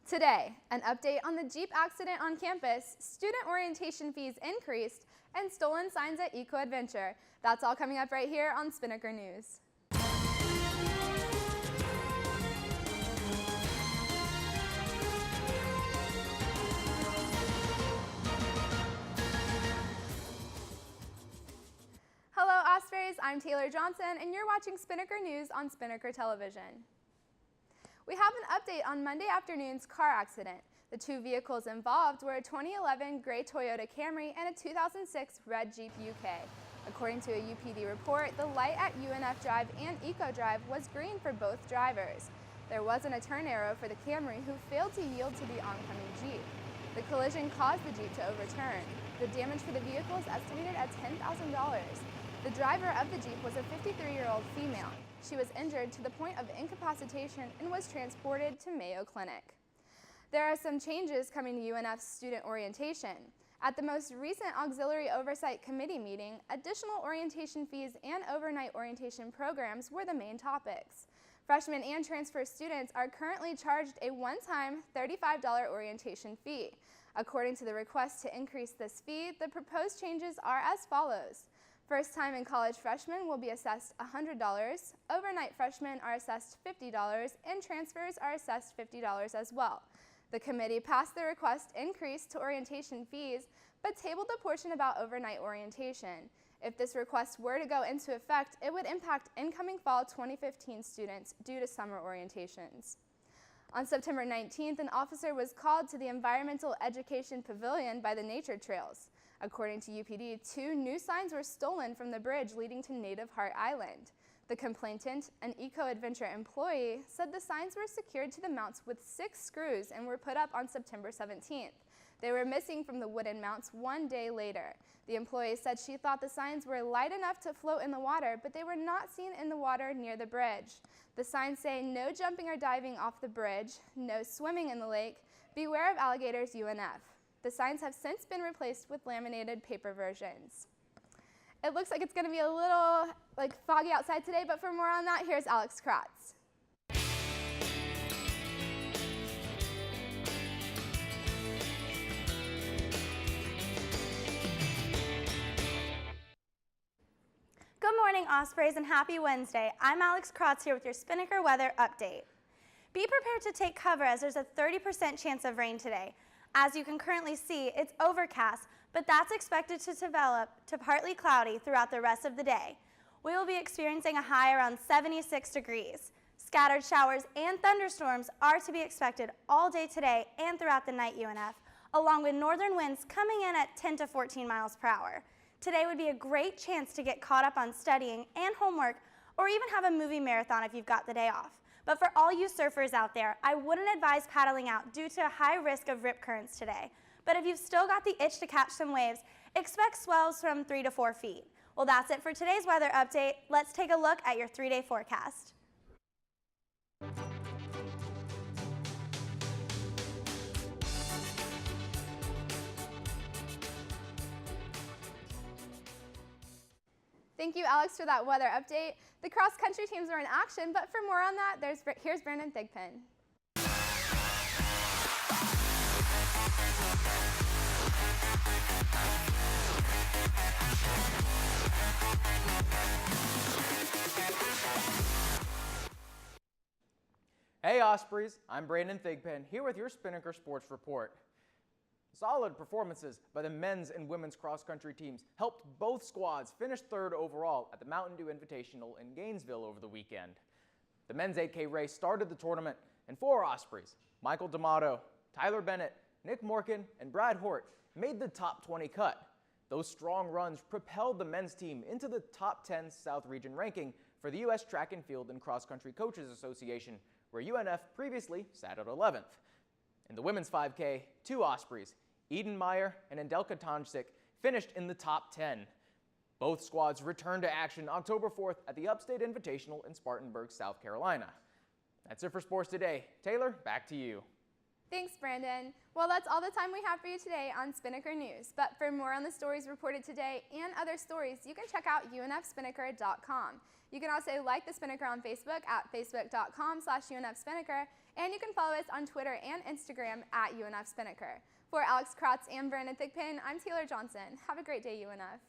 Today, an update on the Jeep accident on campus, student orientation fees increased, and stolen signs at Eco Adventure. That's all coming up right here on Spinnaker News. Hello Ospreys, I'm Taylor Johnson and you're watching Spinnaker News on Spinnaker Television. We have an update on Monday afternoon's car accident. The two vehicles involved were a 2011 gray Toyota Camry and a 2006 red Jeep UK. According to a UPD report, the light at UNF Drive and Eco Drive was green for both drivers. There wasn't a turn arrow for the Camry, who failed to yield to the oncoming Jeep. The collision caused the Jeep to overturn. The damage for the vehicle is estimated at $10,000. The driver of the Jeep was a 53-year-old female. She was injured to the point of incapacitation and was transported to Mayo Clinic. There are some changes coming to UNF's student orientation. At the most recent Auxiliary Oversight Committee meeting, additional orientation fees and overnight orientation programs were the main topics. Freshmen and transfer students are currently charged a one-time $35 orientation fee. According to the request to increase this fee, the proposed changes are as follows. First-time in college freshmen will be assessed $100, overnight freshmen are assessed $50, and transfers are assessed $50 as well. The committee passed the request increase to orientation fees, but tabled the portion about overnight orientation. If this request were to go into effect, it would impact incoming fall 2015 students due to summer orientations. On September 19th, an officer was called to the Environmental Education Pavilion by the Nature Trails. According to UPD, 2 new signs were stolen from the bridge leading to Native Heart Island. The complainant, an Eco Adventure employee, said the signs were secured to the mounts with 6 screws and were put up on September 17th. They were missing from the wooden mounts 1 day later. The employee said she thought the signs were light enough to float in the water, but they were not seen in the water near the bridge. The signs say no jumping or diving off the bridge, no swimming in the lake, beware of alligators UNF. The signs have since been replaced with laminated paper versions. It looks like it's going to be a little foggy outside today, but for more on that, here's Alex Kratz. Good morning, Ospreys, and happy Wednesday. I'm Alex Kratz here with your Spinnaker weather update. Be prepared to take cover as there's a 30% chance of rain today. As you can currently see, it's overcast, but that's expected to develop to partly cloudy throughout the rest of the day. We will be experiencing a high around 76 degrees. Scattered showers and thunderstorms are to be expected all day today and throughout the night, UNF, along with northern winds coming in at 10 to 14 miles per hour. Today would be a great chance to get caught up on studying and homework, or even have a movie marathon if you've got the day off. But for all you surfers out there, I wouldn't advise paddling out due to a high risk of rip currents today. But if you've still got the itch to catch some waves, expect swells from 3 to 4 feet. Well, that's it for today's weather update. Let's take a look at your 3-day forecast. Thank you, Alex, for that weather update. The cross-country teams are in action, but for more on that, here's Brandon Thigpen. Hey Ospreys, I'm Brandon Thigpen, here with your Spinnaker Sports Report. Solid performances by the men's and women's cross-country teams helped both squads finish 3rd overall at the Mountain Dew Invitational in Gainesville over the weekend. The men's 8K race started the tournament, and 4 Ospreys, Michael D'Amato, Tyler Bennett, Nick Morkin, and Brad Hort, made the top 20 cut. Those strong runs propelled the men's team into the top 10 South Region ranking for the U.S. Track and Field and Cross Country Coaches Association, where UNF previously sat at 11th. In the women's 5K, 2 Ospreys, Eden Meyer and Andelka Tonchik, finished in the top 10. Both squads returned to action October 4th at the Upstate Invitational in Spartanburg, South Carolina. That's it for sports today. Taylor, back to you. Thanks, Brandon. Well, that's all the time we have for you today on Spinnaker News. But for more on the stories reported today and other stories, you can check out unfspinnaker.com. You can also like the Spinnaker on Facebook at facebook.com/UNFSpinnaker, and you can follow us on Twitter and Instagram at UNFSpinnaker. For Alex Kratz and Brandon Thigpen, I'm Taylor Johnson. Have a great day, UNF.